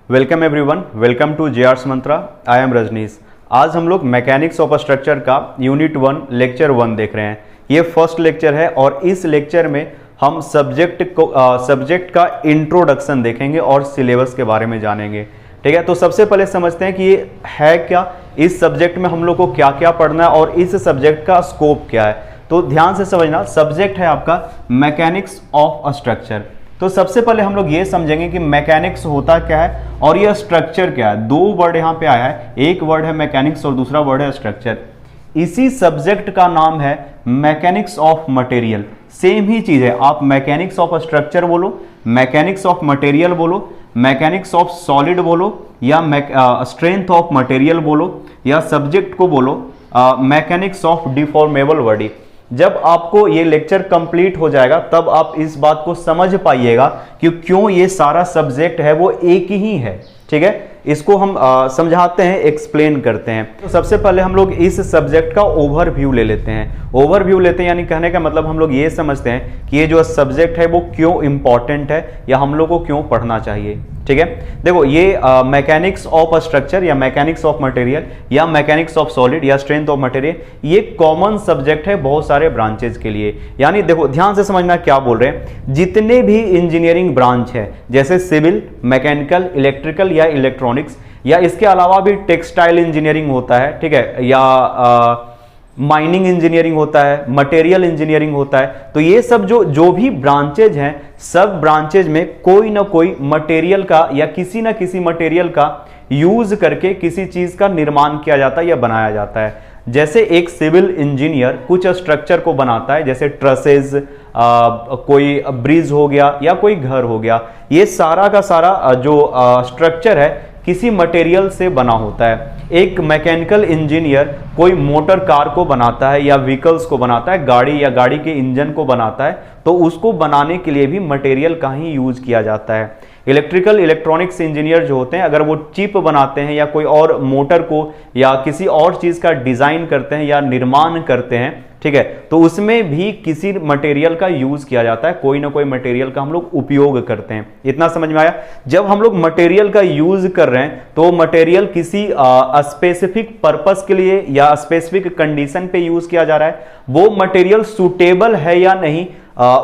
Welcome everyone, welcome to JR's Mantra. I am Rajneesh. आज हम लोग मैकेनिक्स ऑफ स्ट्रक्चर का यूनिट 1 लेक्चर 1 देख रहे हैं। ये फर्स्ट लेक्चर है और इस लेक्चर में हम सब्जेक्ट का इंट्रोडक्शन देखेंगे और सिलेबस के बारे में जानेंगे। ठीक है, तो सबसे पहले समझते हैं कि ये है क्या, इस सब्जेक्ट में हम लोग को क्या क्या पढ़ना है और इस सब्जेक्ट का स्कोप क्या है। तो ध्यान से समझना, सब्जेक्ट है आपका मैकेनिक्स ऑफ स्ट्रक्चर। तो सबसे पहले हम लोग ये समझेंगे कि मैकेनिक्स होता क्या है और ये स्ट्रक्चर क्या है। दो वर्ड यहाँ पे आया है, एक वर्ड है मैकेनिक्स और दूसरा वर्ड है स्ट्रक्चर। इसी सब्जेक्ट का नाम है मैकेनिक्स ऑफ मटेरियल। सेम ही चीज है, आप मैकेनिक्स ऑफ स्ट्रक्चर बोलो, मैकेनिक्स ऑफ मटेरियल बोलो, मैकेनिक्स ऑफ सॉलिड बोलो, या स्ट्रेंथ ऑफ मटेरियल बोलो, या सब्जेक्ट को बोलो मैकेनिक्स ऑफ डिफॉर्मेबल बॉडी। जब आपको ये लेक्चर कंप्लीट हो जाएगा तब आप इस बात को समझ पाइएगा कि क्यों ये सारा सब्जेक्ट है वो एक ही है। ठीक है, इसको हम समझाते हैं, एक्सप्लेन करते हैं। तो सबसे पहले हम लोग इस सब्जेक्ट का ओवरव्यू ले लेते हैं। ओवरव्यू लेते हैं यानी कहने का मतलब हम लोग ये समझते हैं कि ये जो सब्जेक्ट है वो क्यों इंपॉर्टेंट है या हम लोग को क्यों पढ़ना चाहिए। ठीक है, देखो ये मैकेनिक्स ऑफ स्ट्रक्चर या मैकेनिक्स ऑफ मटेरियल या मैकेनिक्स ऑफ सॉलिड या स्ट्रेंथ ऑफ मटेरियल, ये कॉमन सब्जेक्ट है बहुत सारे ब्रांचेज के लिए। यानी देखो ध्यान से समझना क्या बोल रहे हैं। जितने भी इंजीनियरिंग ब्रांच है जैसे सिविल, मैकेनिकल, इलेक्ट्रिकल या इलेक्ट्रॉनिक्स, या इसके अलावा भी टेक्सटाइल इंजीनियरिंग होता है, ठीक है, या माइनिंग इंजीनियरिंग होता है, मटेरियल इंजीनियरिंग होता है। तो ये सब जो भी ब्रांचेज हैं, सब ब्रांचेज में कोई ना कोई मटेरियल का या किसी ना किसी मटेरियल का यूज करके किसी चीज का निर्माण किया जाता है या बनाया जाता है। जैसे एक सिविल इंजीनियर कुछ स्ट्रक्चर को बनाता है, जैसे ट्रसेज, कोई ब्रिज हो गया या कोई घर हो गया, ये सारा का सारा जो स्ट्रक्चर है किसी मटेरियल से बना होता है। एक मैकेनिकल इंजीनियर कोई मोटर कार को बनाता है या व्हीकल्स को बनाता है, गाड़ी या गाड़ी के इंजन को बनाता है, तो उसको बनाने के लिए भी मटेरियल का ही यूज किया जाता है। इलेक्ट्रिकल इलेक्ट्रॉनिक्स इंजीनियर जो होते हैं, अगर वो चिप बनाते हैं या कोई और मोटर को या किसी और चीज का डिजाइन करते हैं या निर्माण करते हैं, ठीक है, तो उसमें भी किसी मटेरियल का यूज किया जाता है, कोई ना कोई मटेरियल का हम लोग उपयोग करते हैं। इतना समझ में आया। जब हम लोग मटेरियल का यूज कर रहे हैं तो मटेरियल किसी स्पेसिफिक पर्पस के लिए या स्पेसिफिक कंडीशन पे यूज किया जा रहा है। वो मटेरियल सुटेबल है या नहीं,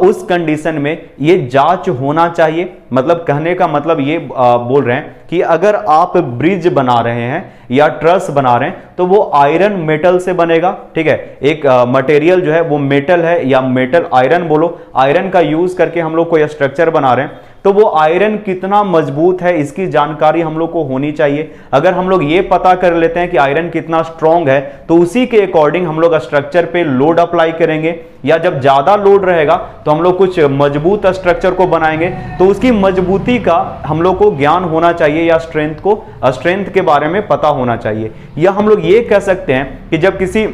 उस कंडीशन में ये जांच होना चाहिए। मतलब कहने का मतलब ये बोल रहे हैं कि अगर आप ब्रिज बना रहे हैं या ट्रस बना रहे हैं तो वो आयरन मेटल से बनेगा। ठीक है, एक मटेरियल जो है वो मेटल है या मेटल आयरन बोलो, आयरन का यूज करके हम लोग कोई स्ट्रक्चर बना रहे हैं तो वो आयरन कितना मजबूत है इसकी जानकारी हम लोग को होनी चाहिए। अगर हम लोग ये पता कर लेते हैं कि आयरन कितना स्ट्रॉन्ग है तो उसी के अकॉर्डिंग हम लोग स्ट्रक्चर पे लोड अप्लाई करेंगे, या जब ज्यादा लोड रहेगा तो हम लोग कुछ मजबूत स्ट्रक्चर को बनाएंगे। तो उसकी मजबूती का हम लोग को ज्ञान होना चाहिए या स्ट्रेंथ के बारे में पता होना चाहिए। या हम लोग ये कह सकते हैं कि जब किसी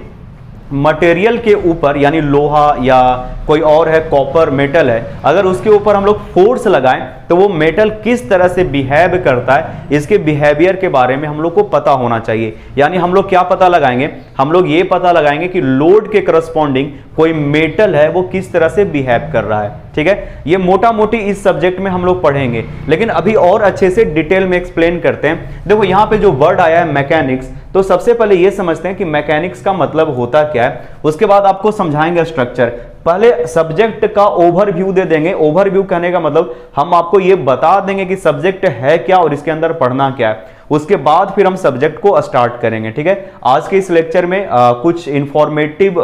मटेरियल के ऊपर यानी लोहा या कोई और है, कॉपर मेटल है, अगर उसके ऊपर हम लोग फोर्स लगाएं तो वो मेटल किस तरह से बिहेव करता है, इसके बिहेवियर के बारे में हम लोग को पता होना चाहिए। यानी हम लोग क्या पता लगाएंगे, हम लोग ये पता लगाएंगे कि लोड के करस्पॉन्डिंग कोई मेटल है वो किस तरह से बिहेव कर रहा है। ठीक है, ये मोटा मोटी इस सब्जेक्ट में हम लोग पढ़ेंगे, लेकिन अभी और अच्छे से डिटेल में एक्सप्लेन करते हैं। देखो यहाँ पे जो वर्ड आया है मैकेनिक्स, तो सबसे पहले ये समझते हैं कि मैकेनिक्स का मतलब होता क्या है, उसके बाद आपको समझाएंगे स्ट्रक्चर। पहले सब्जेक्ट का ओवरव्यू दे देंगे। ओवरव्यू कहने का मतलब हम आपको ये बता देंगे कि सब्जेक्ट है क्या और इसके अंदर पढ़ना क्या है, उसके बाद फिर हम सब्जेक्ट को स्टार्ट करेंगे। ठीक है, आज के इस लेक्चर में कुछ इंफॉर्मेटिव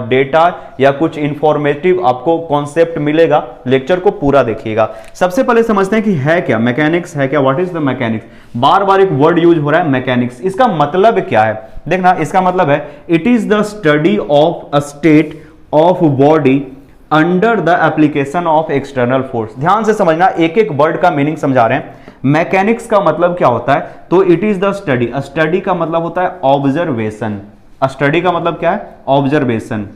डेटा या कुछ इंफॉर्मेटिव आपको कॉन्सेप्ट मिलेगा। लेक्चर को पूरा देखिएगा। सबसे पहले समझते हैं कि है क्या मैकेनिक्स, है क्या, व्हाट इज द मैकेनिक्स। बार बार एक वर्ड यूज हो रहा है मैकेनिक्स, इसका मतलब क्या है देखना। इसका मतलब है it is the study of a state of body under the application of external force. ध्यान से समझना, एक एक वर्ड का मीनिंग समझा रहे हैं। मैकेनिक्स का मतलब क्या होता है, तो it is the study. Study का मतलब होता है ऑब्जर्वेशन। स्टडी का मतलब क्या है, ऑब्जर्वेशन।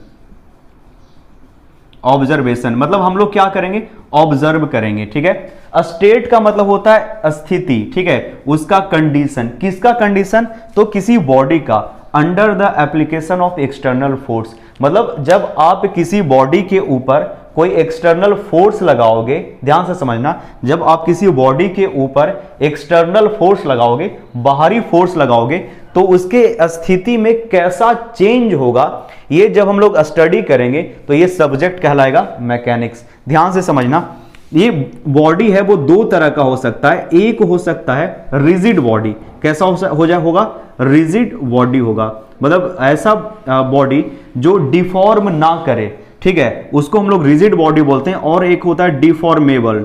ऑब्जर्वेशन मतलब हम लोग क्या करेंगे, ऑब्जर्व करेंगे। ठीक है, स्टेट का मतलब होता है स्थिति। ठीक है, उसका कंडीशन, किसका कंडीशन, तो किसी बॉडी का। Under the application of external force मतलब जब आप किसी बॉडी के ऊपर कोई एक्सटर्नल फोर्स लगाओगे, ध्यान से समझना, जब आप किसी बॉडी के ऊपर एक्सटर्नल फोर्स लगाओगे, बाहरी फोर्स लगाओगे, तो उसके स्थिति में कैसा चेंज होगा, ये जब हम लोग स्टडी करेंगे तो ये सब्जेक्ट कहलाएगा मैकेनिक्स। ध्यान से समझना, ये बॉडी है वो दो तरह का हो सकता है। एक हो सकता है रिजिड बॉडी, कैसा होगा, रिजिड बॉडी होगा, मतलब ऐसा बॉडी जो डिफॉर्म ना करे, ठीक है, उसको हम लोग रिजिड बॉडी बोलते हैं। और एक होता है डिफॉर्मेबल,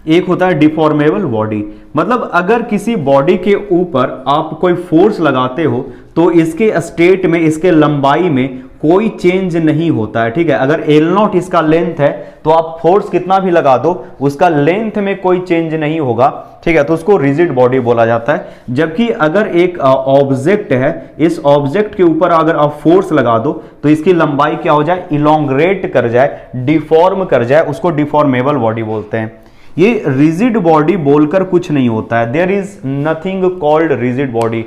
एक होता है डिफॉर्मेबल बॉडी, मतलब अगर किसी बॉडी के ऊपर आप कोई फोर्स लगाते हो तो इसके स्टेट में, इसके लंबाई में कोई चेंज नहीं होता है, ठीक है। अगर L0 इसका लेंथ है तो आप फोर्स कितना भी लगा दो उसका लेंथ में कोई चेंज नहीं होगा, ठीक है, तो उसको रिजिड बॉडी बोला जाता है। जबकि अगर एक ऑब्जेक्ट है, इस ऑब्जेक्ट के ऊपर अगर आप फोर्स लगा दो तो इसकी लंबाई क्या हो जाए, इलोंग्रेट कर जाए, डिफॉर्म कर जाए, उसको डिफॉर्मेबल बॉडी बोलते हैं। ये रिजिड बॉडी बोलकर कुछ नहीं होता है, there is nothing called rigid body.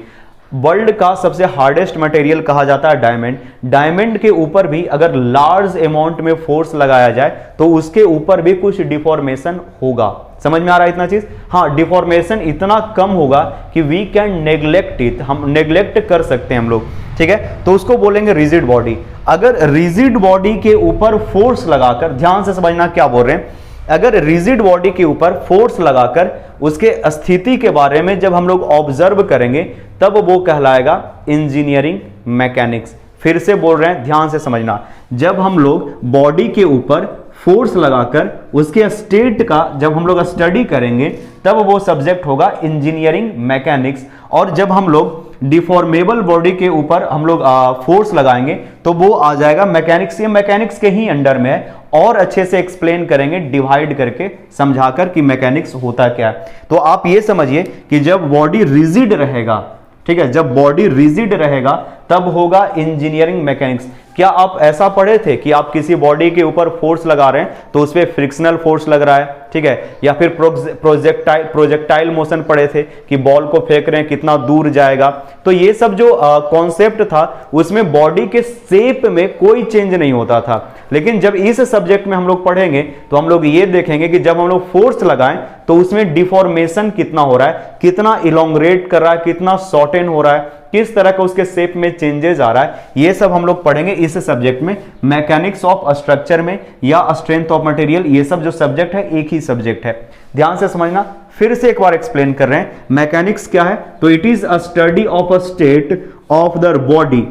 World का सबसे हार्डेस्ट मटेरियल कहा जाता है डायमंड। डायमंड के ऊपर भी अगर लार्ज अमाउंट में फोर्स लगाया जाए तो उसके ऊपर भी कुछ डिफॉर्मेशन होगा। समझ में आ रहा है इतना चीज? हाँ, डिफॉर्मेशन इतना कम होगा कि वी कैन नेग्लेक्ट इट, हम नेग्लेक्ट कर सकते हैं हम लोग, ठीक है, तो उसको बोलेंगे रिजिड बॉडी। अगर रिजिड बॉडी के ऊपर फोर्स लगाकर, ध्यान से समझना क्या बोल रहे हैं, अगर रिजिड बॉडी के ऊपर फोर्स लगाकर उसके स्थिति के बारे में जब हम लोग ऑब्जर्व करेंगे तब वो कहलाएगा इंजीनियरिंग मैकेनिक्स। फिर से बोल रहे हैं, ध्यान से समझना, जब हम लोग बॉडी के ऊपर फोर्स लगाकर उसके स्टेट का जब हम लोग स्टडी करेंगे तब वो सब्जेक्ट होगा इंजीनियरिंग मैकेनिक्स। और जब हम लोग डिफॉर्मेबल बॉडी के ऊपर हम लोग फोर्स लगाएंगे तो वो आ जाएगा मैकेनिक्स। ये मैकेनिक्स के ही अंडर में है, और अच्छे से एक्सप्लेन करेंगे डिवाइड करके, समझाकर कि मैकेनिक्स होता क्या है। तो आप ये समझिए कि जब बॉडी रिजिड रहेगा, ठीक है, जब बॉडी रिजिड रहेगा तब होगा इंजीनियरिंग मैकेनिक्स। क्या आप ऐसा पढ़े थे कि आप किसी बॉडी के ऊपर फोर्स लगा रहे हैं तो उसपे फ्रिक्शनल फोर्स लग रहा है, ठीक है, या फिर प्रोजेक्टाइल मोशन पढ़े थे कि बॉल को फेंक रहे हैं कितना दूर जाएगा। तो ये सब जो कॉन्सेप्ट था उसमें बॉडी के शेप में कोई चेंज नहीं होता था। लेकिन जब इस सब्जेक्ट में हम लोग पढ़ेंगे तो हम लोग ये देखेंगे कि जब हम लोग फोर्स लगाएं तो उसमें डिफॉर्मेशन कितना हो रहा है, कितना इलोंग्रेट कर रहा है, कितना शॉर्टेन हो रहा है, किस तरह का उसके शेप में चेंजेस आ रहा है, ये सब हम लोग पढ़ेंगे इस सब्जेक्ट में, मैकेनिक्स ऑफ स्ट्रक्चर में या स्ट्रेंथ ऑफ मटेरियल। ये सब जो सब्जेक्ट है एक ही सब्जेक्ट है, ध्यान से समझना। फिर से एक बार एक्सप्लेन कर रहे हैं, मैकेनिक्स क्या है, तो it is a study of a state of the body,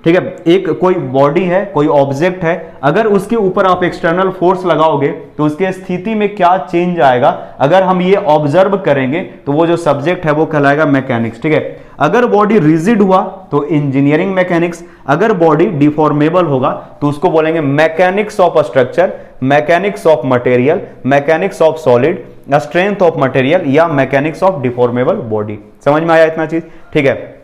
ठीक है। एक कोई बॉडी है, कोई ऑब्जेक्ट है, अगर उसके ऊपर आप एक्सटर्नल फोर्स लगाओगे तो उसके स्थिति में क्या चेंज आएगा, अगर हम ये ऑब्जर्व करेंगे तो वो जो सब्जेक्ट है वो कहलाएगा मैकेनिक्स, ठीक है। अगर बॉडी रिजिड हुआ तो इंजीनियरिंग मैकेनिक्स, अगर बॉडी डिफॉर्मेबल होगा तो उसको बोलेंगे mechanics of structure, mechanics of material, mechanics of solid, strength of material या मैकेनिक्स ऑफ डिफॉर्मेबल बॉडी। समझ में आया इतना चीज? ठीक है।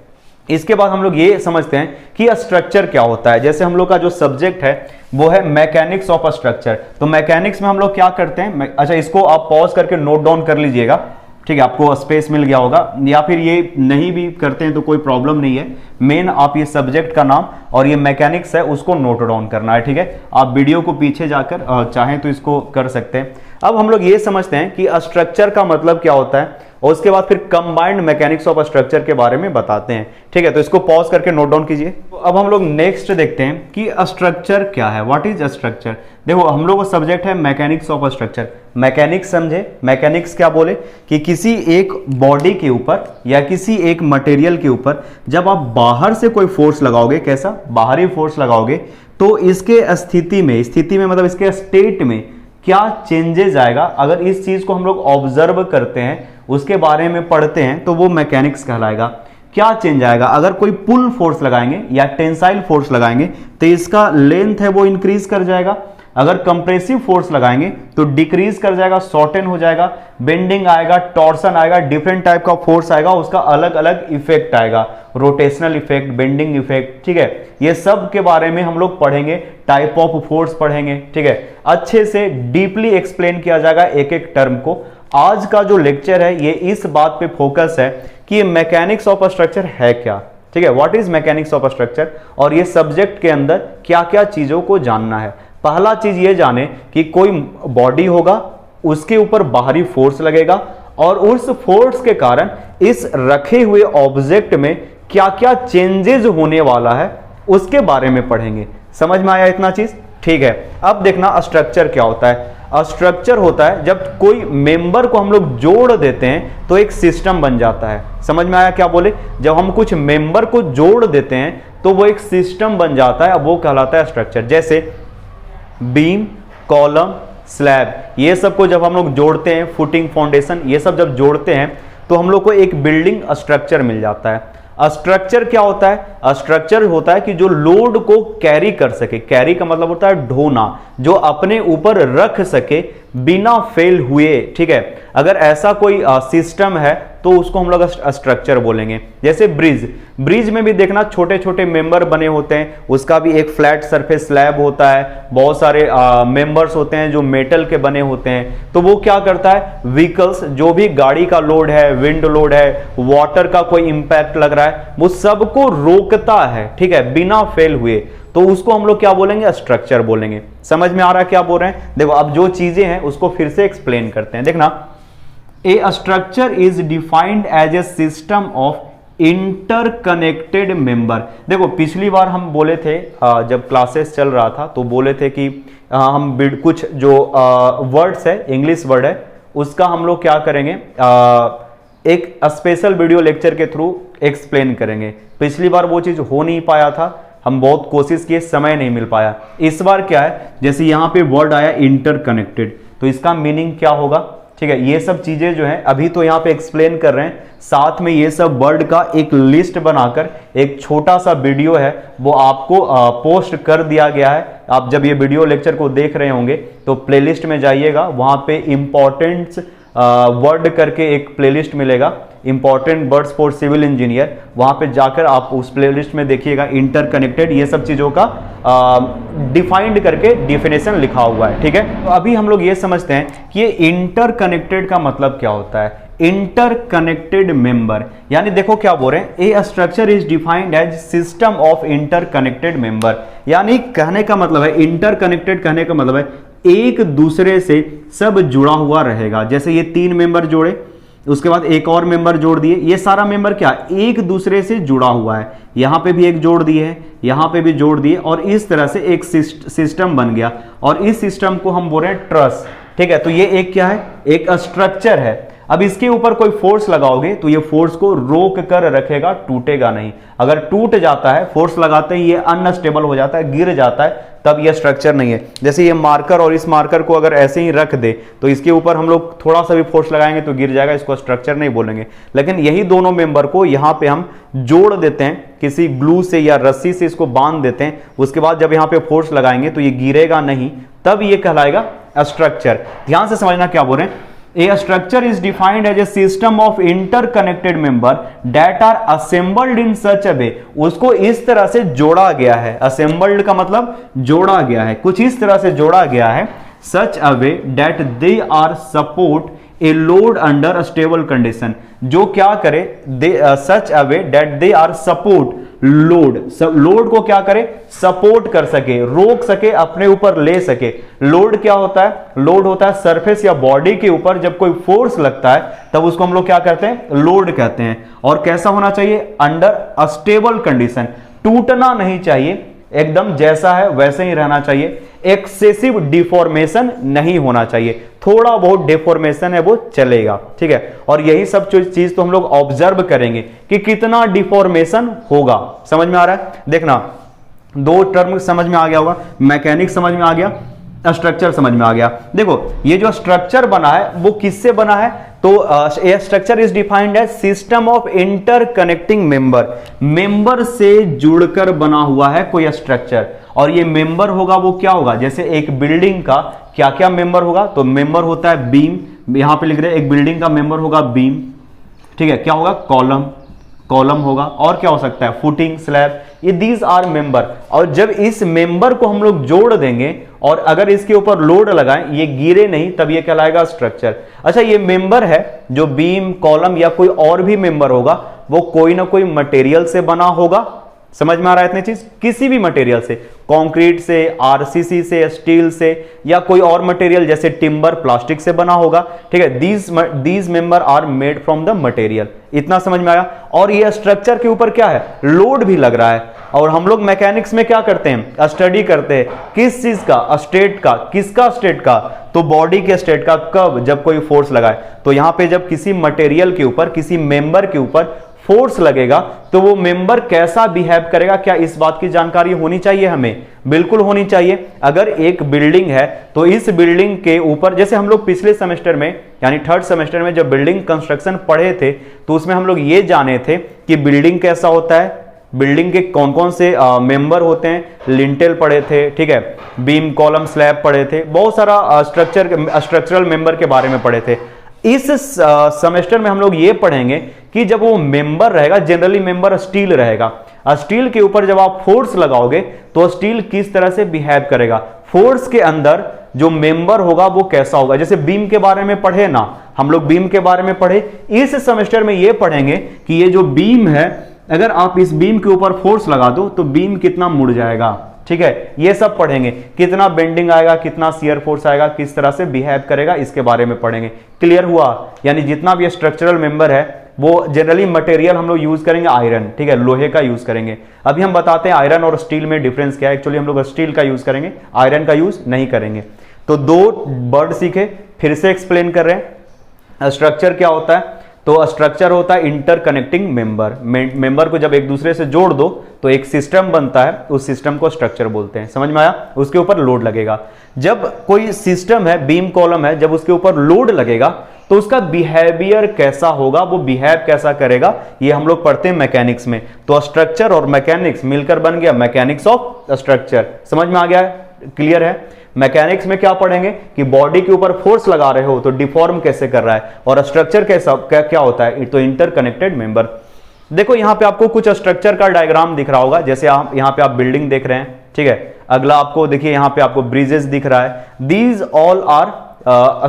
इसके बाद हम लोग ये समझते हैं कि स्ट्रक्चर क्या होता है। जैसे हम लोग का जो सब्जेक्ट है वो है मैकेनिक्स ऑफ स्ट्रक्चर, तो मैकेनिक्स में हम लोग क्या करते हैं, अच्छा इसको आप पॉज करके नोट डाउन कर लीजिएगा, ठीक है, आपको स्पेस मिल गया होगा, या फिर ये नहीं भी करते हैं तो कोई प्रॉब्लम नहीं है। मेन आप ये सब्जेक्ट का नाम और ये मैकेनिक्स है उसको नोट डाउन करना है, ठीक है। आप वीडियो को पीछे जाकर चाहें तो इसको कर सकते हैं। अब हम लोग ये समझते हैं कि स्ट्रक्चर का मतलब क्या होता है और उसके बाद फिर कंबाइंड मैकेनिक्स ऑफ स्ट्रक्चर के बारे में बताते हैं, ठीक है। तो इसको पॉज करके नोट डाउन कीजिए। तो अब हम लोग नेक्स्ट देखते हैं कि स्ट्रक्चर क्या है, व्हाट इज स्ट्रक्चर। देखो हम लोग का सब्जेक्ट है मैकेनिक्स ऑफ स्ट्रक्चर। मैकेनिक्स समझे, मैकेनिक्स क्या बोले कि किसी एक बॉडी के ऊपर या किसी एक मटेरियल के ऊपर जब आप बाहर से कोई फोर्स लगाओगे, कैसा बाहरी फोर्स लगाओगे, तो इसके स्थिति में मतलब इसके स्टेट में क्या चेंजेस आएगा, अगर इस चीज को हम लोग ऑब्जर्व करते हैं, उसके बारे में पढ़ते हैं, तो वो मैकेनिक्स कहलाएगा। क्या चेंज आएगा, अगर कोई पुल फोर्स लगाएंगे या टेंसाइल फोर्स लगाएंगे तो इसका लेंथ है वो इंक्रीज कर जाएगा, अगर कंप्रेसिव फोर्स लगाएंगे तो डिक्रीज कर जाएगा, शॉर्टेन हो जाएगा, बेंडिंग आएगा, टॉर्सन आएगा, डिफरेंट टाइप का फोर्स आएगा, उसका अलग अलग इफेक्ट आएगा, रोटेशनल इफेक्ट, बेंडिंग इफेक्ट, ठीक है। ये सब के बारे में हम लोग पढ़ेंगे, टाइप ऑफ फोर्स पढ़ेंगे, ठीक है। अच्छे से डीपली एक्सप्लेन किया जाएगा एक एक टर्म को। आज का जो लेक्चर है ये इस बात पे फोकस है कि ये मैकेनिक्स ऑफ स्ट्रक्चर है क्या, ठीक है, what is mechanics of structure, और ये सब्जेक्ट के अंदर क्या क्या चीजों को जानना है। पहला चीज ये जाने कि कोई बॉडी होगा, उसके ऊपर बाहरी फोर्स लगेगा और उस फोर्स के कारण इस रखे हुए ऑब्जेक्ट में क्या क्या चेंजेस होने वाला है उसके बारे में पढ़ेंगे। समझ में आया इतना चीज? ठीक है। अब देखना स्ट्रक्चर क्या होता है। स्ट्रक्चर होता है जब कोई मेंबर को हम लोग जोड़ देते हैं तो एक सिस्टम बन जाता है। समझ में आया क्या बोले? जब हम कुछ मेंबर को जोड़ देते हैं तो वो एक सिस्टम बन जाता है, अब वो कहलाता है स्ट्रक्चर। जैसे बीम, कॉलम, स्लैब, ये सब को जब हम लोग जोड़ते हैं, फुटिंग, फाउंडेशन, ये सब जब जोड़ते हैं तो हम लोग को एक बिल्डिंग स्ट्रक्चर मिल जाता है। स्ट्रक्चर क्या होता है? स्ट्रक्चर होता है कि जो लोड को कैरी कर सके, कैरी का मतलब होता है ढोना, जो अपने ऊपर रख सके बिना फेल हुए। ठीक है, अगर ऐसा कोई सिस्टम है तो उसको हम लोग स्ट्रक्चर बोलेंगे। जैसे ब्रिज, ब्रिज में भी देखना छोटे छोटे मेंबर बने होते हैं, उसका भी एक फ्लैट सरफेस स्लैब होता है, बहुत सारे मेंबर्स होते हैं जो मेटल के बने होते हैं। तो वो क्या करता है? व्हीकल्स, जो भी गाड़ी का लोड है, विंड लोड है, वाटर का कोई इंपैक्ट लग रहा है, वो सबको रोकता है, ठीक है, बिना फेल हुए। तो उसको हम लोग क्या बोलेंगे? स्ट्रक्चर बोलेंगे। समझ में आ रहा है क्या बोल रहे हैं? देखो अब जो चीजें हैं उसको फिर से एक्सप्लेन करते हैं। देखना, a structure is defined as a system of interconnected member. देखो पिछली बार हम बोले थे, जब क्लासेस चल रहा था तो बोले थे कि हम कुछ जो वर्ड्स है, इंग्लिश वर्ड है, उसका हम लोग क्या करेंगे, एक स्पेशल वीडियो लेक्चर के थ्रू एक्सप्लेन करेंगे। पिछली बार वो चीज हो नहीं पाया था, हम बहुत कोशिश किए, समय नहीं मिल पाया। इस बार क्या है, जैसे यहां पे वर्ड आया इंटरकनेक्टेड, तो इसका मीनिंग क्या होगा? ठीक है, ये सब चीजें जो है अभी तो यहाँ पे एक्सप्लेन कर रहे हैं, साथ में ये सब वर्ड का एक लिस्ट बनाकर एक छोटा सा वीडियो है वो आपको पोस्ट कर दिया गया है। आप जब ये वीडियो लेक्चर को देख रहे होंगे तो प्लेलिस्ट में जाइएगा, वहां पे इंपॉर्टेंट वर्ड करके एक प्लेलिस्ट मिलेगा, important words for civil engineer. वहां पे जाकर आप उस प्लेलिस्ट में देखिएगा, इंटरकनेक्टेड ये सब चीजों का डिफाइंड करके डेफिनेशन लिखा हुआ है। ठीक है, तो अभी हम लोग ये समझते हैं कि ये इंटरकनेक्टेड का मतलब क्या होता है। इंटरकनेक्टेड मेंबर, यानी देखो क्या बोल रहे हैं, a structure is defined as system of interconnected member. यानी कहने का मतलब है, इंटरकनेक्टेड कहने का मतलब है एक दूसरे से सब जुड़ा हुआ रहेगा। जैसे ये 3 मेंबर जोड़े, उसके बाद एक और मेंबर जोड़ दिए, ये सारा मेंबर क्या एक दूसरे से जुड़ा हुआ है। यहां पे भी एक जोड़ दिए है, यहां पे भी जोड़ दिए, और इस तरह से एक सिस्टम बन गया, और इस सिस्टम को हम बोल रहे हैं ट्रस। ठीक है, तो ये एक क्या है? एक स्ट्रक्चर है। अब इसके ऊपर कोई फोर्स लगाओगे तो ये फोर्स को रोक कर रखेगा, टूटेगा नहीं। अगर टूट जाता है, फोर्स लगाते ही ये अनस्टेबल हो जाता है, गिर जाता है, तब ये स्ट्रक्चर नहीं है। जैसे ये मार्कर और इस मार्कर को अगर ऐसे ही रख दे तो इसके ऊपर हम लोग थोड़ा सा भी फोर्स लगाएंगे तो गिर जाएगा, इसको स्ट्रक्चर नहीं बोलेंगे। लेकिन यही दोनों मेंबर को यहाँ पे हम जोड़ देते हैं, किसी ग्लू से या रस्सी से इसको बांध देते हैं, उसके बाद जब यहाँ पे फोर्स लगाएंगे तो ये गिरेगा नहीं, तब ये कहलाएगा स्ट्रक्चर। ध्यान से समझना क्या बोल रहे हैं। A structure is defined as a system of interconnected member that are assembled in such a way, उसको इस तरह से जोड़ा गया है। assembled का मतलब जोड़ा गया है, कुछ इस तरह से जोड़ा गया है, such a way that they are support a load under a stable condition, जो क्या करे, such a way that they are support load, load को क्या करे, सपोर्ट कर सके, रोक सके, अपने ऊपर ले सके। लोड क्या होता है? लोड होता है सरफेस या बॉडी के ऊपर जब कोई फोर्स लगता है तब उसको हम लोग क्या कहते हैं? लोड कहते हैं। और कैसा होना चाहिए? अंडर अ स्टेबल कंडीशन, टूटना नहीं चाहिए, एकदम जैसा है वैसे ही रहना चाहिए। एक्सेसिव डिफॉर्मेशन नहीं होना चाहिए, थोड़ा बहुत डिफॉर्मेशन है वो चलेगा। ठीक है, और यही सब चीज तो हम लोग ऑब्जर्व करेंगे कि कितना डिफॉर्मेशन होगा। समझ में आ रहा है? देखना, 2 टर्म समझ में आ गया होगा, मैकेनिक्स समझ में आ गया, स्ट्रक्चर समझ में आ गया। देखो ये जो स्ट्रक्चर बना है वो किससे बना है? तो a structure is defined as system of interconnecting member, member से जुड़कर बना हुआ है कोई स्ट्रक्चर। और ये मेंबर होगा वो क्या होगा? जैसे एक बिल्डिंग का क्या क्या मेंबर होगा? तो मेंबर होता है बीम, यहां पे लिख रहे हैं एक बिल्डिंग का मेंबर होगा बीम। ठीक है, क्या होगा? कॉलम, कॉलम होगा, और क्या हो सकता है? फुटिंग, स्लैब, ये दीज आर मेंबर। और जब इस मेंबर को हम लोग जोड़ देंगे और अगर इसके ऊपर लोड लगाएं, ये गिरे नहीं, तब ये कहलाएगा स्ट्रक्चर। अच्छा, ये मेंबर है जो बीम, कॉलम या कोई और भी मेंबर होगा, वो कोई ना कोई मटेरियल से बना होगा, समझ में आ रहा है इतनी चीज? किसी भी मटेरियल से, कंक्रीट से, आरसीसी से, स्टील से, या कोई और मटेरियल जैसे टिम्बर, प्लास्टिक से बना होगा, ठीक है। These member are made from the material. इतना समझ में आया? और ये स्ट्रक्चर के ऊपर क्या है, लोड भी लग रहा है। और हम लोग मैकेनिक्स में क्या करते हैं, स्टडी करते हैं किस चीज का, स्टेट का। किसका स्टेट का? तो बॉडी के स्टेट का। कब? जब कोई फोर्स लगाए। तो यहां पे जब किसी मटेरियल के ऊपर, किसी मेंबर के ऊपर फोर्स लगेगा तो वो मेंबर कैसा बिहेव करेगा, क्या इस बात की जानकारी होनी चाहिए हमें? बिल्कुल होनी चाहिए। अगर एक बिल्डिंग है तो इस बिल्डिंग के ऊपर, जैसे हम लोग पिछले सेमेस्टर में यानी थर्ड सेमेस्टर में जब बिल्डिंग कंस्ट्रक्शन पढ़े थे तो उसमें हम लोग ये जाने थे कि बिल्डिंग कैसा होता है, बिल्डिंग के कौन कौन से मेंबर होते हैं, लिंटेल पढ़े थे, ठीक है, बीम, कॉलम, स्लैब पढ़े थे, बहुत सारा स्ट्रक्चरल मेंबर के बारे में पढ़े थे। इस सेमेस्टर में हम लोग ये पढ़ेंगे कि जब वो मेंबर रहेगा, जनरली मेंबर स्टील रहेगा, स्टील के ऊपर जब आप फोर्स लगाओगे तो स्टील किस तरह से बिहेव करेगा, फोर्स के अंदर जो मेंबर होगा वो कैसा होगा। जैसे बीम के बारे में पढ़े ना, हम लोग बीम के बारे में पढ़े, इस सेमेस्टर में ये पढ़ेंगे कि ये जो बीम है, अगर आप इस बीम के ऊपर फोर्स लगा दो तो बीम कितना मुड़ जाएगा, ठीक है। ये सब पढ़ेंगे, कितना बेंडिंग आएगा, कितना शियर फोर्स आएगा, किस तरह से बिहेव करेगा, इसके बारे में पढ़ेंगे। क्लियर हुआ? यानी जितना भी स्ट्रक्चरल मेंबर है वो जनरली मटेरियल हम लोग यूज करेंगे आयरन, ठीक है, लोहे का यूज करेंगे। अभी हम बताते हैं आयरन और स्टील में डिफरेंस क्या है। एक्चुअली हम लोग स्टील का यूज करेंगे, आयरन का यूज नहीं करेंगे। तो दो वर्ड सीखे, फिर से एक्सप्लेन कर रहे हैं। स्ट्रक्चर क्या होता है? तो स्ट्रक्चर होता है इंटरकनेक्टिंग मेंबर। मेंबर को जब एक दूसरे से जोड़ दो तो एक सिस्टम बनता है, उस सिस्टम को स्ट्रक्चर बोलते हैं। समझ में आया? उसके ऊपर लोड लगेगा। जब कोई सिस्टम है, बीम कॉलम है, जब उसके ऊपर लोड लगेगा तो उसका बिहेवियर कैसा होगा, वो बिहेव कैसा करेगा, ये हम लोग पढ़ते हैं मैकेनिक्स में। तो स्ट्रक्चर और मैकेनिक्स मिलकर बन गया मैकेनिक्स ऑफ स्ट्रक्चर। समझ में आ गया? क्लियर है? मैकेनिक्स में क्या पढ़ेंगे कि बॉडी के ऊपर फोर्स लगा रहे हो तो डिफॉर्म कैसे कर रहा है, और स्ट्रक्चर कैसा क्या होता है, तो इंटरकनेक्टेड मेंबर। देखो यहां पे आपको कुछ स्ट्रक्चर का डायग्राम दिख रहा होगा। जैसे यहां पे आप बिल्डिंग देख रहे हैं, ठीक है। अगला आपको देखिए यहां पे आपको ब्रिजेस दिख रहा है। These all are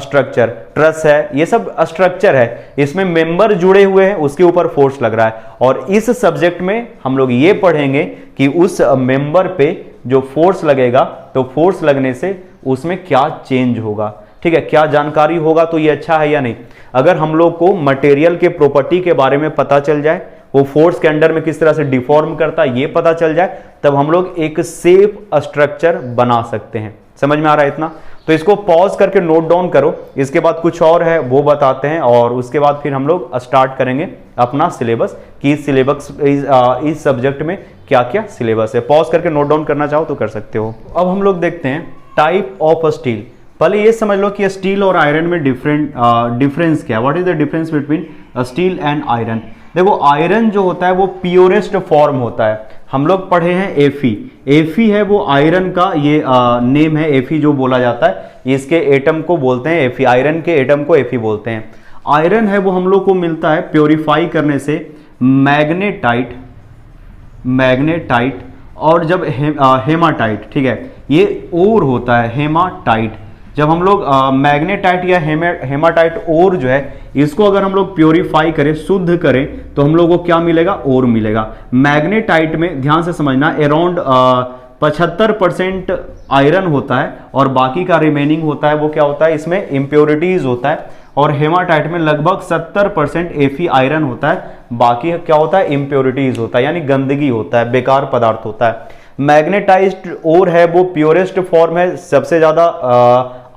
structure, truss है, ये सब स्ट्रक्चर है। इसमें मेंबर जुड़े हुए हैं, उसके ऊपर फोर्स लग रहा है। और इस सब्जेक्ट में हम लोग ये पढ़ेंगे कि उस मेंबर पे जो फोर्स लगेगा तो फोर्स लगने से उसमें क्या चेंज होगा, ठीक है, क्या जानकारी होगा, तो ये अच्छा है या नहीं। अगर हम लोग को मटेरियल के प्रॉपर्टी के बारे में पता चल जाए, वो फोर्स के अंडर में किस तरह से डिफॉर्म करता है ये पता चल जाए, तब हम लोग एक सेफ स्ट्रक्चर बना सकते हैं। समझ में आ रहा है इतना? तो इसको पॉज करके नोट डाउन करो, इसके बाद कुछ और है वो बताते हैं, और उसके बाद फिर हम लोग स्टार्ट करेंगे अपना सिलेबस कि इस सब्जेक्ट में क्या क्या सिलेबस है। पॉज करके नोट डाउन करना चाहो तो कर सकते हो। अब हम लोग देखते हैं टाइप ऑफ स्टील। पहले ये समझ लो कि स्टील और आयरन में डिफरेंस क्या है, what is the difference between steel and iron. देखो आयरन जो होता है वो प्योरेस्ट फॉर्म होता है। हम लोग पढ़े हैं एफी, एफी है वो आयरन का ये नेम है, एफी जो बोला जाता है इसके एटम को बोलते हैं एफी, आयरन के एटम को एफी बोलते हैं। आयरन है वो हम लोग को मिलता है प्योरीफाई करने से मैग्नेटाइट और जब हेमाटाइट, ठीक है, ये ओर होता है हेमाटाइट। जब हम लोग मैग्नेटाइट या हेमाटाइट ओर जो है इसको अगर हम लोग प्योरीफाई करें, शुद्ध करें, तो हम लोग को क्या मिलेगा, ओर मिलेगा। मैग्नेटाइट में ध्यान से समझना अराउंड 75% आयरन होता है और बाकी का रिमेनिंग होता है वो क्या होता है, इसमें इम्प्योरिटीज होता है। और हेमाटाइट में लगभग 70% एफी आयरन होता है, बाकी क्या होता है, इम्प्योरिटीज होता है, यानी गंदगी होता है, बेकार पदार्थ होता है। मैग्नेटाइज्ड ओर है वो प्योरेस्ट फॉर्म है, सबसे ज्यादा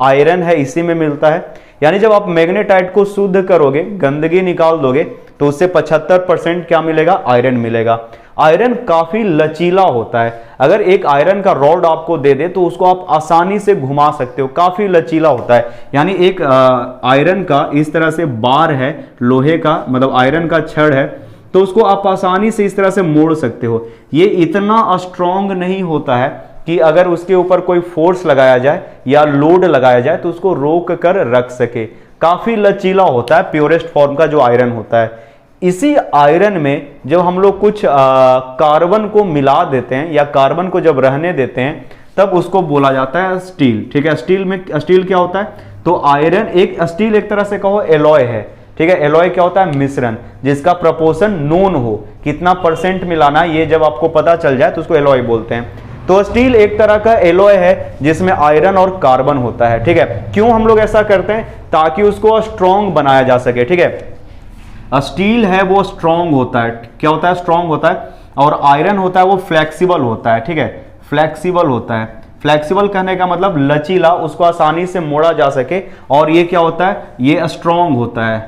आयरन है इसी में मिलता है। यानी जब आप मैग्नेटाइट को शुद्ध करोगे, गंदगी निकाल दोगे, तो उससे 75% क्या मिलेगा, आयरन मिलेगा। आयरन काफी लचीला होता है। अगर एक आयरन का रॉड आपको दे दे तो उसको आप आसानी से घुमा सकते हो, काफी लचीला होता है। यानी एक आयरन का इस तरह से बार है, लोहे का मतलब आयरन का छड़ है, तो उसको आप आसानी से इस तरह से मोड़ सकते हो। ये इतना स्ट्रॉन्ग नहीं होता है कि अगर उसके ऊपर कोई फोर्स लगाया जाए या लोड लगाया जाए तो उसको रोक कर रख सके। काफी लचीला होता है प्योरेस्ट फॉर्म का जो आयरन होता है। इसी आयरन में जब हम लोग कुछ कार्बन को मिला देते हैं या कार्बन को जब रहने देते हैं तब उसको बोला जाता है स्टील, ठीक है। स्टील क्या होता है, तो आयरन एक स्टील एक तरह से कहो एलॉय है, ठीक ठीक है। एलॉय क्या होता है? मिश्रण, जिसका प्रोपोर्शन नोन हो, कितना परसेंट मिलाना है ये जब आपको पता चल जाए तो उसको एलॉय बोलते हैं। तो स्टील एक तरह का एलॉय है जिसमें आयरन और कार्बन होता है, ठीक है। क्यों हम लोग ऐसा करते हैं? ताकि उसको स्ट्रॉन्ग बनाया जा सके, ठीक है। स्टील है वो स्ट्रॉन्ग होता है, क्या होता है? स्ट्रॉन्ग होता है। और आयरन होता है वो फ्लेक्सिबल होता है, ठीक है, फ्लेक्सिबल होता है। फ्लेक्सिबल कहने का मतलब लचीला, उसको आसानी से मोड़ा जा सके। और ये क्या होता है? ये स्ट्रॉन्ग होता है,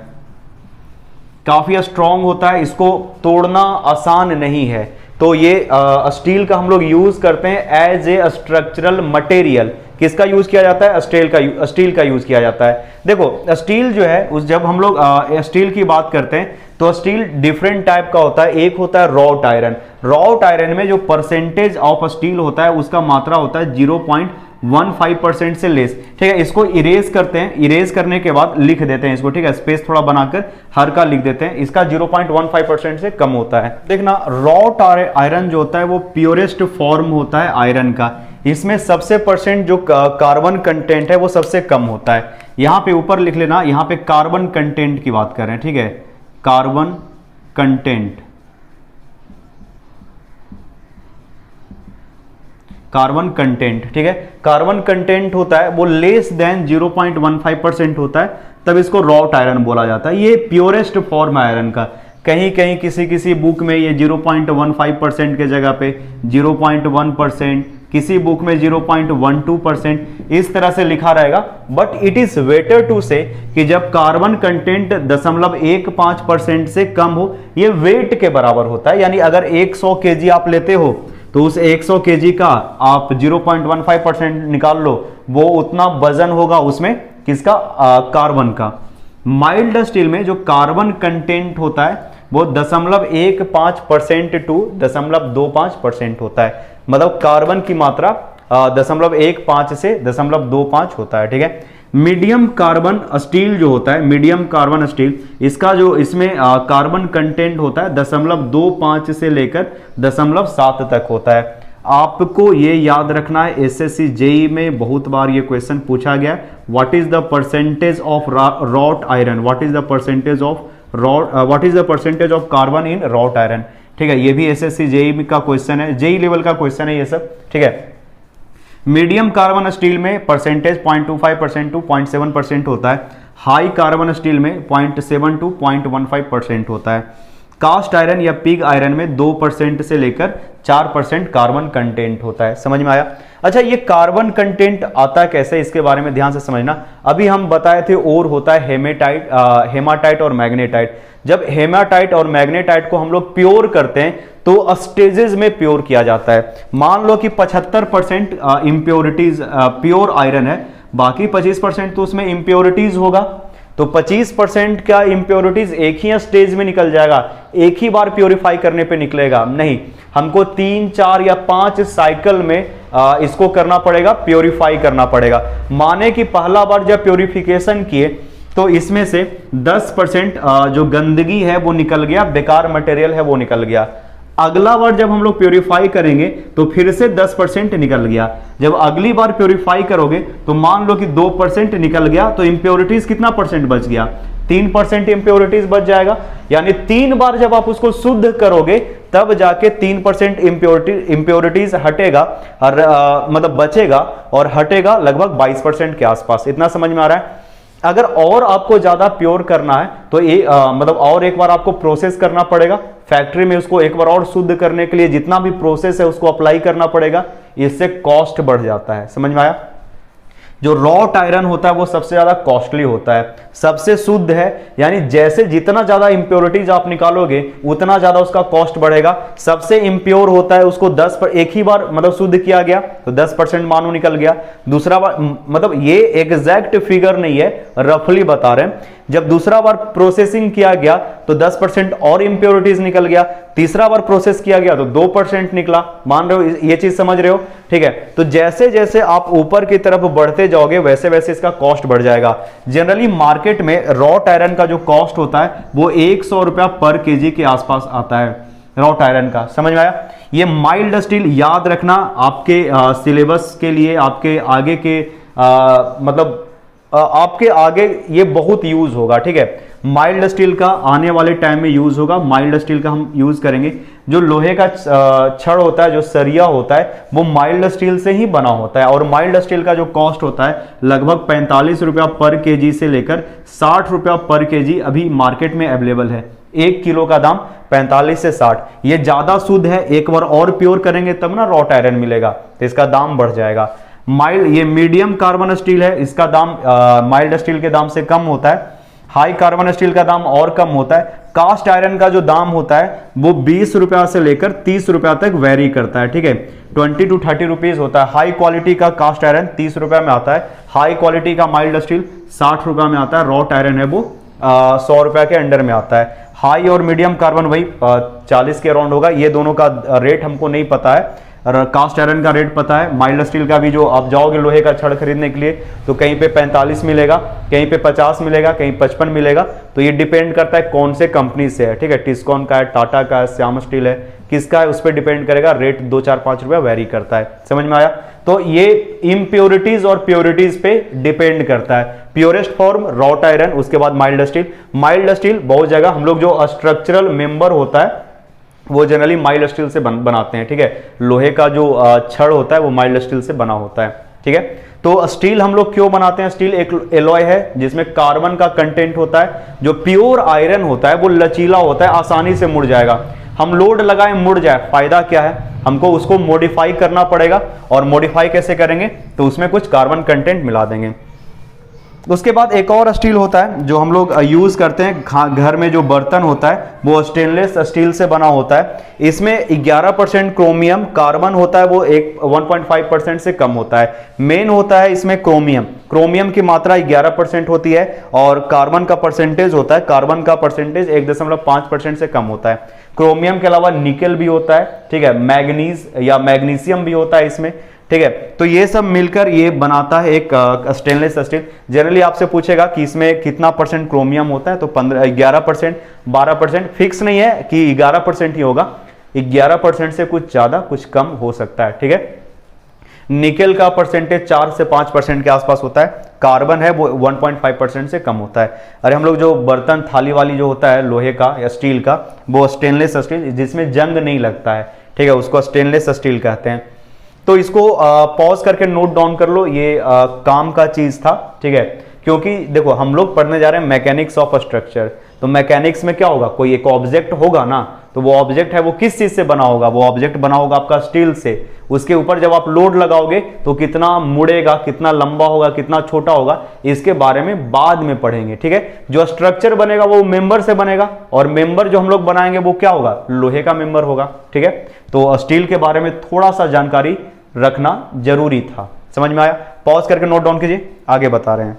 काफी स्ट्रॉन्ग होता है, इसको तोड़ना आसान नहीं है। तो ये स्टील का हम लोग यूज करते हैं एज ए स्ट्रक्चरल मटेरियल। किसका यूज किया जाता है? स्टील का यूज किया जाता है। देखो स्टील जो है उस जब हम लोग स्टील की बात करते हैं तो स्टील डिफरेंट टाइप का होता है। एक होता है रॉट आयरन। रॉट आयरन में जो परसेंटेज ऑफ स्टील होता है उसका मात्रा होता है 0.15% से लेस, ठीक है। इसको इरेज करते हैं, इरेज करने के बाद लिख देते हैं इसको, ठीक है, स्पेस थोड़ा बनाकर हर का लिख देते हैं। इसका 0.15% से कम होता है। देखना रॉट आयरन जो होता है वो प्योरेस्ट फॉर्म होता है आयरन का। इसमें सबसे परसेंट जो कार्बन कंटेंट है वो सबसे कम होता है। यहां पे ऊपर लिख लेना, यहां पे कार्बन कंटेंट की बात कर रहे हैं, ठीक है, कार्बन कंटेंट, कार्बन कंटेंट, ठीक है। कार्बन कंटेंट होता है वो लेस देन 0.15% होता है, तब इसको रॉट आयरन बोला जाता है। ये प्योरेस्ट फॉर्म है आयरन का। कहीं कहीं किसी बुक में ये 0.15% के जगह पे 0.1%, किसी बुक में 0.12%, इस तरह से लिखा रहेगा। But it is better to say कि जब कार्बन कंटेंट 0.15% से कम हो, ये वेट के बराबर होता है। यानी अगर 100 kg आप लेते हो तो उस 100 kg का आप 0.15% निकाल लो, वो उतना वजन होगा उसमें किसका? कार्बन का। माइल्ड स्टील में जो कार्बन कंटेंट होता है वो 0.15% टू 0.25% होता है। मतलब कार्बन की मात्रा 0.15 से 0.25 होता है, ठीक है। मीडियम कार्बन स्टील जो होता है, मीडियम कार्बन स्टील, इसका जो इसमें कार्बन कंटेंट होता है 0.25 से लेकर 0.7 तक होता है। आपको ये याद रखना है, एसएससी जेई में बहुत बार ये क्वेश्चन पूछा गया। What is the percentage of wrought iron, what is the percentage of what is the percentage of carbon in wrought iron, ठीक है। ये भी एसएससी जेई का क्वेश्चन है, जेई लेवल का क्वेश्चन है ये सब, ठीक है। मीडियम कार्बन स्टील में परसेंटेज 0.25% टू 0.7% होता है। हाई कार्बन स्टील में 0.7 टू 0.15% होता है। कास्ट आयरन या पिग आयरन में 2% से लेकर 4% कार्बन कंटेंट होता है। समझ में आया? अच्छा, ये कार्बन कंटेंट आता कैसे, इसके बारे में ध्यान से समझना। अभी हम बताए थे और होता है हेमाटाइट और मैग्नेटाइट। जब हेमाटाइट और मैग्नेटाइट को हम लोग प्योर करते हैं तो स्टेजेस में प्योर किया जाता है। मान लो कि 75% इंप्योरिटीज प्योर आयरन है, बाकी 25% तो उसमें इंप्योरिटीज होगा। तो 25% का इंप्योरिटीज एक ही स्टेज में निकल जाएगा, एक ही बार प्योरीफाई करने पे निकलेगा नहीं, हमको 3, 4 या 5 साइकिल में इसको करना पड़ेगा, प्योरीफाई करना पड़ेगा। माने कि पहला बार जब प्योरीफिकेशन किए तो इसमें से 10% जो गंदगी है वो निकल गया, बेकार मटेरियल है वो निकल गया। अगला बार जब हम लोग प्योरीफाई करेंगे तो फिर से 10% निकल गया। जब अगली बार प्योरीफाई करोगे तो मान लो कि 2% निकल गया, तो इंप्योरिटीज कितना परसेंट बच गया? 3% इंप्योरिटीज बच जाएगा। यानी 3 बार जब आप उसको शुद्ध करोगे तब जाके 3% इंप्योरिटीज हटेगा और मतलब बचेगा, और हटेगा लगभग 22% के आसपास। इतना समझ में आ रहा है? अगर और आपको ज्यादा प्योर करना है तो मतलब और एक बार आपको प्रोसेस करना पड़ेगा फैक्ट्री में, उसको एक बार और शुद्ध करने के लिए जितना भी प्रोसेस है उसको अप्लाई करना पड़ेगा, इससे कॉस्ट बढ़ जाता है। समझ में आया? जो रॉट आयरन होता है वो सबसे ज्यादा कॉस्टली होता है, सबसे शुद्ध है। यानी जैसे जितना ज्यादा इंप्योरिटीज आप निकालोगे उतना ज्यादा उसका कॉस्ट बढ़ेगा। सबसे इंप्योर होता है, उसको 10 पर एक ही बार मतलब शुद्ध किया गया तो 10% मानो निकल गया। दूसरा बार मतलब ये एग्जैक्ट फिगर नहीं है, रफली बता रहे हैं। जब दूसरा बार प्रोसेसिंग किया गया तो 10% और इंप्योरिटीज निकल गया। तीसरा बार प्रोसेस किया गया तो 2% निकला। मान रहे हो? ये चीज समझ रहे हो? ठीक है। तो जैसे जैसे आप ऊपर की तरफ बढ़ते जाओगे वैसे वैसे इसका कॉस्ट बढ़ जाएगा। जनरली मार्केट में रॉट आयरन का जो कॉस्ट होता है वो 100 रुपया पर केजी के आसपास आता है रॉट आयरन का। समझ में आया? ये माइल्ड स्टील याद रखना आपके सिलेबस के लिए, आपके आगे के मतलब आपके आगे ये बहुत यूज होगा। ठीक है, माइल्ड स्टील का आने वाले टाइम में यूज होगा, माइल्ड स्टील का हम यूज करेंगे। जो लोहे का छड़ होता है, जो सरिया होता है, वो माइल्ड स्टील से ही बना होता है। और माइल्ड स्टील का जो कॉस्ट होता है लगभग 45 रुपया पर केजी से लेकर 60 रुपया पर केजी अभी मार्केट में अवेलेबल है। 1 किलो का दाम 45 से 60, ये ज्यादा शुद्ध है। एक बार और प्योर करेंगे तब ना रॉट आयरन मिलेगा, तो इसका दाम बढ़ जाएगा। माइल्ड, ये मीडियम कार्बन स्टील है, इसका दाम माइल्ड स्टील के दाम से कम होता है। हाई कार्बन स्टील का दाम और कम होता है। कास्ट आयरन का जो दाम होता है वो 20 रुपया से लेकर 30 रुपया तक वेरी करता है, ठीक है। 20 to 30 रुपीज होता है। हाई क्वालिटी का कास्ट आयरन 30 रुपया में आता है, हाई क्वालिटी का माइल्ड स्टील 60 रुपया में आता है। रॉट आयरन है वो 100 रुपया के अंडर में आता है। हाई और मीडियम कार्बन वही 40 के अराउंड होगा। ये दोनों का रेट हमको नहीं पता है, कास्ट आयरन का रेट पता है। माइल्ड स्टील का भी जो आप जाओगे लोहे का छड़ खरीदने के लिए तो कहीं पे 45 मिलेगा, कहीं पे 50 मिलेगा, कहीं 55 मिलेगा। तो ये डिपेंड करता है कौन से कंपनी से है, ठीक है। टिस्कॉन का है, टाटा का है, श्याम स्टील है, किसका है उस पर डिपेंड करेगा। रेट 2, 4, 5 रुपया वेरी करता है। समझ में आया? तो ये इम्प्योरिटीज और प्योरिटीज पे डिपेंड करता है। प्योरेस्ट फॉर्म रॉट आयरन, उसके बाद माइल्ड स्टील। माइल्ड स्टील बहुत जगह हम लोग जो स्ट्रक्चरल मेंबर होता है वो जनरली माइल्ड स्टील से बनाते हैं, ठीक है। लोहे का जो छड़ होता है वो माइल्ड स्टील से बना होता है, ठीक है। तो स्टील हम लोग क्यों बनाते हैं? स्टील एक एलॉय है जिसमें कार्बन का कंटेंट होता है। जो प्योर आयरन होता है वो लचीला होता है, आसानी से मुड़ जाएगा। हम लोड लगाएं मुड़ जाए, फायदा क्या है? हमको उसको मॉडिफाई करना पड़ेगा। और मॉडिफाई कैसे करेंगे? तो उसमें कुछ कार्बन कंटेंट मिला देंगे। उसके बाद एक और स्टील होता है जो हम लोग यूज करते हैं घर में, जो बर्तन होता है वो स्टेनलेस स्टील से बना होता है। इसमें 11% क्रोमियम, कार्बन होता है वो 1.5% से कम होता है। मेन होता है इसमें क्रोमियम। क्रोमियम की मात्रा 11% होती है और कार्बन का परसेंटेज होता है, कार्बन का परसेंटेज 1.5% से कम होता है। क्रोमियम के अलावा निकेल भी होता है, ठीक है। मैग्नीज या मैग्नीशियम भी होता है इसमें, ठीक है। तो ये सब मिलकर ये बनाता है एक स्टेनलेस स्टील। जनरली आपसे पूछेगा कि इसमें कितना परसेंट क्रोमियम होता है, तो 11%, 12%, फिक्स नहीं है कि 11% ही होगा। 11% से कुछ ज्यादा कुछ कम हो सकता है, ठीक है। निकेल का परसेंटेज 4 से 5% के आसपास होता है। कार्बन है वो 1.5% से कम होता है। अरे हम लोग जो बर्तन थाली वाली जो होता है लोहे का या स्टील का, वो स्टेनलेस स्टील जिसमें जंग नहीं लगता है, ठीक है, उसको स्टेनलेस स्टील कहते हैं। तो इसको पॉज करके नोट डाउन कर लो, ये काम का चीज था, ठीक है। क्योंकि देखो हम लोग पढ़ने जा रहे हैं मैकेनिक्स ऑफ स्ट्रक्चर। तो मैकेनिक्स में क्या होगा? कोई एक ऑब्जेक्ट होगा ना, तो वो ऑब्जेक्ट है वो किस चीज से बना होगा? वो ऑब्जेक्ट बना होगा आपका स्टील से। उसके ऊपर जब आप लोड लगाओगे तो कितना मुड़ेगा, कितना लंबा होगा, कितना छोटा होगा, इसके बारे में बाद में पढ़ेंगे, ठीक है। जो स्ट्रक्चर बनेगा वो मेंबर से बनेगा, और मेंबर जो हम लोग बनाएंगे वो क्या होगा? लोहे का मेंबर होगा, ठीक है। तो स्टील के बारे में थोड़ा सा जानकारी रखना जरूरी था। समझ में आया? पॉज करके नोट डाउन कीजिए, आगे बता रहे हैं,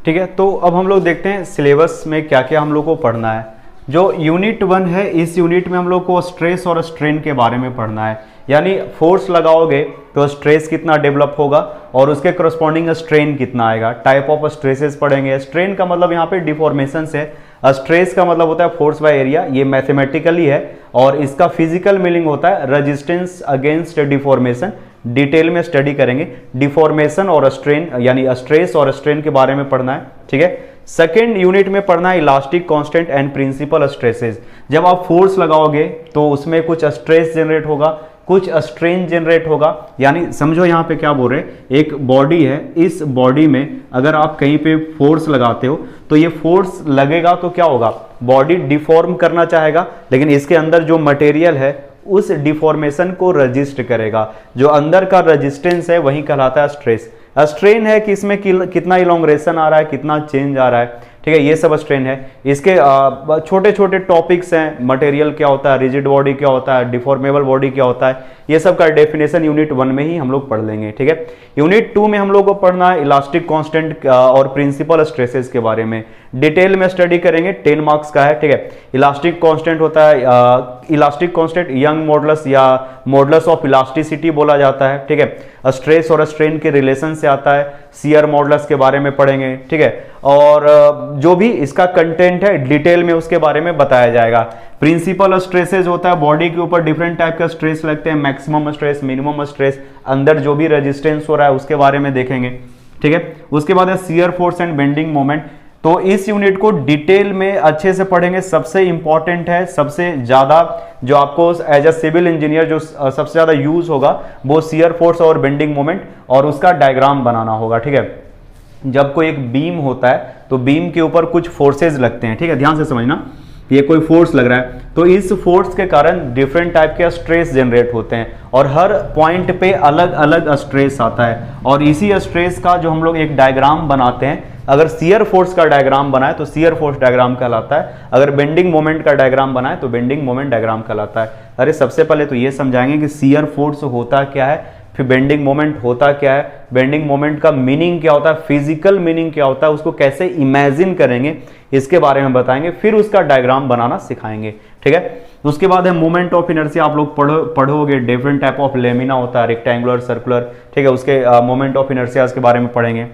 ठीक है। तो अब हम लोग देखते हैं सिलेबस में क्या क्या हम लोग को पढ़ना है। जो यूनिट 1 है, इस यूनिट में हम लोग को स्ट्रेस और स्ट्रेन के बारे में पढ़ना है। यानी फोर्स लगाओगे तो स्ट्रेस कितना डेवलप होगा और उसके करस्पॉन्डिंग स्ट्रेन कितना आएगा। टाइप ऑफ स्ट्रेसेस पढ़ेंगे। स्ट्रेन का मतलब यहाँ पे डिफॉर्मेशन है, स्ट्रेस का मतलब होता है फोर्स बाय एरिया, ये मैथमेटिकली है। और इसका फिजिकल मीनिंग होता है रेजिस्टेंस अगेंस्ट डिफॉर्मेशन। डिटेल में स्टडी करेंगे डिफॉर्मेशन और स्ट्रेन, यानी स्ट्रेस और स्ट्रेन के बारे में पढ़ना है, ठीक है। सेकेंड यूनिट में पढ़ना है elastic constant and principal stresses. जब आप फोर्स लगाओगे तो उसमें कुछ स्ट्रेस जनरेट होगा, कुछ स्ट्रेन जनरेट होगा। यानी समझो यहाँ पे क्या बोल रहे हैं, एक बॉडी है, इस बॉडी में अगर आप कहीं पे फोर्स लगाते हो तो ये फोर्स लगेगा तो क्या होगा? बॉडी डिफॉर्म करना चाहेगा, लेकिन इसके अंदर जो मटेरियल है उस डिफॉर्मेशन को रजिस्ट करेगा। जो अंदर का रेजिस्टेंस है वही कहलाता है स्ट्रेस। स्ट्रेन है कि इसमें कितना इलोंग्रेशन आ रहा है, कितना चेंज आ रहा है, ठीक है, ये सब स्ट्रेन है। इसके छोटे छोटे टॉपिक्स हैं, मटेरियल क्या होता है, रिजिड बॉडी क्या होता है, डिफॉर्मेबल बॉडी क्या होता है, ये सब का डेफिनेशन यूनिट 1 में ही हम लोग पढ़ लेंगे, ठीक है। यूनिट 2 में हम लोग को पढ़ना है इलास्टिक कांस्टेंट और प्रिंसिपल स्ट्रेसेस के बारे में। डिटेल में स्टडी करेंगे, 10 मार्क्स का है, ठीक है। इलास्टिक कांस्टेंट होता है, इलास्टिक कांस्टेंट यंग मॉडुलस या मॉडुलस ऑफ इलास्टिसिटी बोला जाता है, ठीक है। स्ट्रेस और स्ट्रेन के रिलेशन से आता है। शियर मॉडुलस के बारे में पढ़ेंगे, ठीक है। और जो भी इसका कंटेंट है डिटेल में उसके बारे में बताया जाएगा। प्रिंसिपल स्ट्रेसेस होता है, बॉडी के ऊपर डिफरेंट टाइप का स्ट्रेस लगते हैं, मैक्सिमम स्ट्रेस, मिनिमम स्ट्रेस, अंदर जो भी रेजिस्टेंस हो रहा है उसके बारे में देखेंगे, ठीक है। उसके बाद है shear force and bending moment. तो इस यूनिट को डिटेल में अच्छे से पढ़ेंगे। सबसे इंपॉर्टेंट है, सबसे ज्यादा जो आपको एज अ सिविल इंजीनियर जो सबसे ज्यादा यूज होगा वो शियर फोर्स और बेंडिंग मोमेंट, और उसका डायग्राम बनाना होगा। ठीक है, जब कोई एक बीम होता है तो बीम के ऊपर कुछ फोर्सेज लगते हैं। ठीक है, ध्यान से समझना, ये कोई फोर्स लग रहा है तो इस फोर्स के कारण डिफरेंट टाइप के स्ट्रेस जनरेट होते हैं और हर पॉइंट पे अलग अलग स्ट्रेस आता है, और इसी स्ट्रेस का जो हम लोग एक डायग्राम बनाते हैं, अगर शियर फोर्स का डायग्राम बनाए तो शियर फोर्स डायग्राम कहलाता है, अगर बेंडिंग मोमेंट का डायग्राम बनाए तो बेंडिंग मोमेंट डायग्राम कहलाता है। अरे सबसे पहले तो ये समझाएंगे कि शियर फोर्स होता क्या है, फिर बेंडिंग मोमेंट होता क्या है, बेंडिंग मोमेंट का मीनिंग क्या होता है, फिजिकल मीनिंग क्या होता है, उसको कैसे इमेजिन करेंगे इसके बारे में बताएंगे, फिर उसका डायग्राम बनाना सिखाएंगे। ठीक है, उसके बाद है मोमेंट ऑफ इनर्शिया। आप लोग पढ़ोगे डिफरेंट टाइप ऑफ लेमिना होता है, रेक्टेंगुलर, सर्कुलर। ठीक है, उसके मोमेंट ऑफ इनर्शिया के बारे में पढ़ेंगे।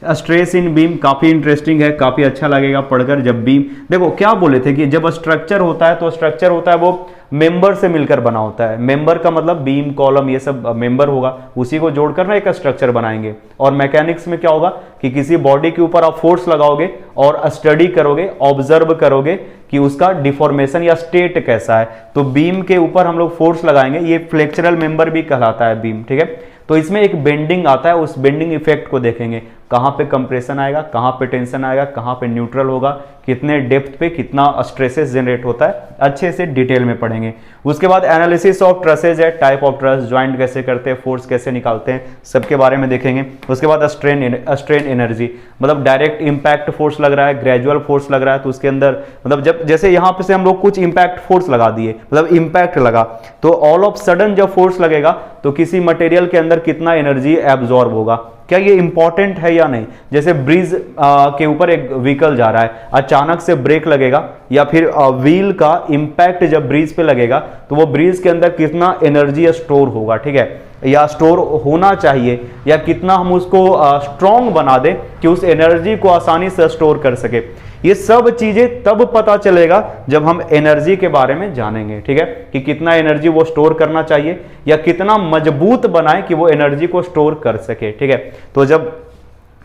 स्ट्रेस इन बीम काफी इंटरेस्टिंग है, काफी अच्छा लगेगा पढ़कर। जब बीम, देखो क्या बोले थे कि जब स्ट्रक्चर होता है तो स्ट्रक्चर होता है वो मेंबर से मिलकर बना होता है। मेंबर का मतलब बीम, कॉलम, ये सब मेंबर होगा, उसी को जोड़कर ना एक स्ट्रक्चर बनाएंगे। और मैकेनिक्स में क्या होगा कि किसी बॉडी के ऊपर आप फोर्स लगाओगे और स्टडी करोगे, ऑब्जर्व करोगे कि उसका डिफॉर्मेशन या स्टेट कैसा है। तो बीम के ऊपर हम लोग फोर्स लगाएंगे, ये फ्लेक्चरल मेंबर भी कहलाता है बीम। ठीक है, तो इसमें एक बेंडिंग आता है, उस बेंडिंग इफेक्ट को देखेंगे, कहां पे कंप्रेशन आएगा, कहां पे टेंशन आएगा, कहां पे न्यूट्रल होगा, कितने डेप्थ पे कितना स्ट्रेसेस जनरेट होता है, अच्छे से डिटेल में पढ़ेंगे। उसके बाद एनालिसिस ऑफ ट्रसेज है, टाइप ऑफ ट्रस, ज्वाइंट कैसे करते हैं, फोर्स कैसे निकालते हैं, सबके बारे में देखेंगे। उसके बाद स्ट्रेन एनर्जी, मतलब डायरेक्ट इंपैक्ट फोर्स लग रहा है, ग्रेजुअल फोर्स लग रहा है, तो उसके अंदर मतलब जब जैसे यहां पे से हम लोग कुछ इंपैक्ट फोर्स लगा दिए, मतलब इंपैक्ट लगा, तो ऑल ऑफ सडन जब फोर्स लगेगा तो किसी मटेरियल के अंदर कितना एनर्जी एब्जॉर्ब होगा, क्या ये इंपॉर्टेंट है या नहीं। जैसे ब्रिज के ऊपर एक व्हीकल जा रहा है, अचानक से ब्रेक लगेगा या फिर व्हील का इंपैक्ट जब ब्रिज पे लगेगा तो वो ब्रिज के अंदर कितना एनर्जी स्टोर होगा, ठीक है, या स्टोर होना चाहिए, या कितना हम उसको स्ट्रॉन्ग बना दें कि उस एनर्जी को आसानी से स्टोर कर सके। ये सब चीजें तब पता चलेगा जब हम एनर्जी के बारे में जानेंगे। ठीक है, कि कितना एनर्जी वो स्टोर करना चाहिए या कितना मजबूत बनाए कि वो एनर्जी को स्टोर कर सके। ठीक है, तो जब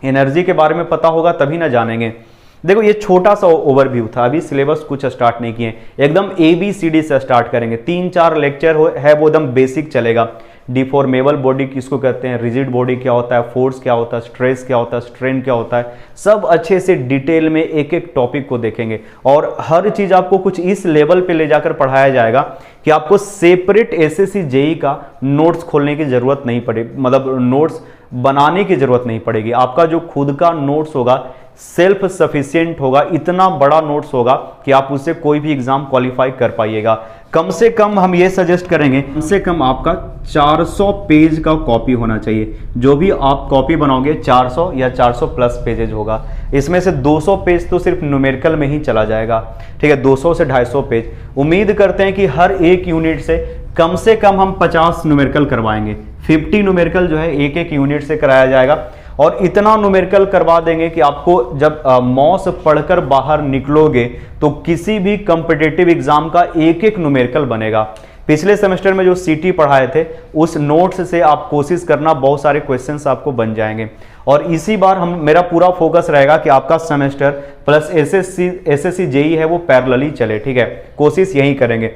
एनर्जी के बारे में पता होगा तभी ना जानेंगे। देखो ये छोटा सा ओवरव्यू था, अभी सिलेबस कुछ स्टार्ट नहीं किए, एकदम ABCD से स्टार्ट करेंगे। 3-4 लेक्चर है वो एकदम बेसिक चलेगा। डिफॉर्मेबल बॉडी किसको कहते हैं, रिजिड बॉडी क्या होता है, फोर्स क्या होता है, स्ट्रेस क्या होता है, स्ट्रेन क्या होता है, सब अच्छे से डिटेल में एक एक टॉपिक को देखेंगे। और हर चीज आपको कुछ इस लेवल पे ले जाकर पढ़ाया जाएगा कि आपको सेपरेट SSC JEE का नोट्स खोलने की जरूरत नहीं पड़े, मतलब नोट्स बनाने की जरूरत नहीं पड़ेगी। आपका जो खुद का नोट्स होगा सेल्फ सफिशिएंट होगा, इतना बड़ा नोट्स होगा कि आप उससे कोई भी एग्जाम क्वालिफाई कर पाइएगा। कम से कम हम ये सजेस्ट करेंगे, कम से कम आपका 400 पेज का कॉपी होना चाहिए। जो भी आप कॉपी बनाओगे 400 या 400 प्लस पेजेज होगा। इसमें से 200 पेज तो सिर्फ न्यूमेरिकल में ही चला जाएगा। ठीक है, 200 से 250 पेज। उम्मीद करते हैं कि हर एक यूनिट से कम हम 50 न्यूमेरिकल करवाएंगे। 50 न्यूमेरिकल जो है एक एक यूनिट से कराया जाएगा, और इतना न्यूमेरिकल करवा देंगे कि आपको जब मॉस पढ़कर बाहर निकलोगे तो किसी भी कॉम्पिटिटिव एग्जाम का एक एक न्यूमेरिकल बनेगा। पिछले सेमेस्टर में जो CT पढ़ाए थे उस नोट्स से आप कोशिश करना, बहुत सारे क्वेश्चंस आपको बन जाएंगे। और इसी बार मेरा पूरा फोकस रहेगा कि आपका सेमेस्टर प्लस SSC JEE है वो पैरेलली चले। ठीक है, कोशिश यही करेंगे,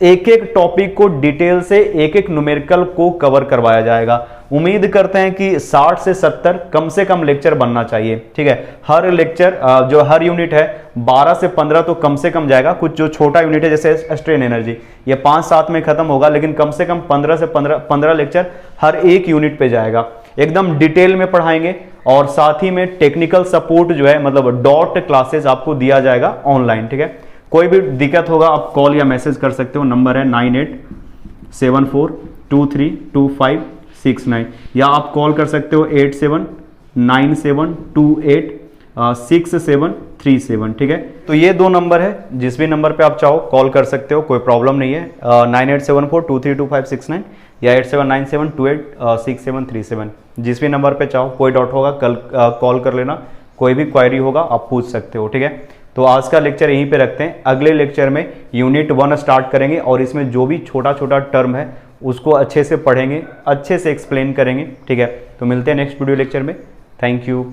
एक एक टॉपिक को डिटेल से एक एक न्यूमेरिकल को कवर करवाया जाएगा। उम्मीद करते हैं कि 60 से 70 कम से कम लेक्चर बनना चाहिए। ठीक है, हर लेक्चर जो हर यूनिट है 12 से 15 तो कम से कम जाएगा। कुछ जो छोटा यूनिट है जैसे स्ट्रेन एनर्जी, ये 5-7 में खत्म होगा, लेकिन कम से कम 15 से 15 लेक्चर हर एक यूनिट पे जाएगा। एकदम डिटेल में पढ़ाएंगे, और साथ ही में टेक्निकल सपोर्ट जो है, मतलब डॉट क्लासेस आपको दिया जाएगा ऑनलाइन। ठीक है, कोई भी दिक्कत होगा आप कॉल या मैसेज कर सकते हो। नंबर है 9874232569, या आप कॉल कर सकते हो 8797286737। ठीक है, तो ये 2 नंबर है, जिस भी नंबर पे आप चाहो कॉल कर सकते हो, कोई प्रॉब्लम नहीं है। 9874232569 या 8797286737, जिस भी नंबर पे चाहो। कोई डाउट होगा कल कॉल कर लेना, कोई भी क्वायरी होगा आप पूछ सकते हो। ठीक है, तो आज का लेक्चर यहीं पे रखते हैं। अगले लेक्चर में यूनिट 1 स्टार्ट करेंगे, और इसमें जो भी छोटा छोटा टर्म है उसको अच्छे से पढ़ेंगे, अच्छे से एक्सप्लेन करेंगे। ठीक है, तो मिलते हैं नेक्स्ट वीडियो लेक्चर में। Thank you.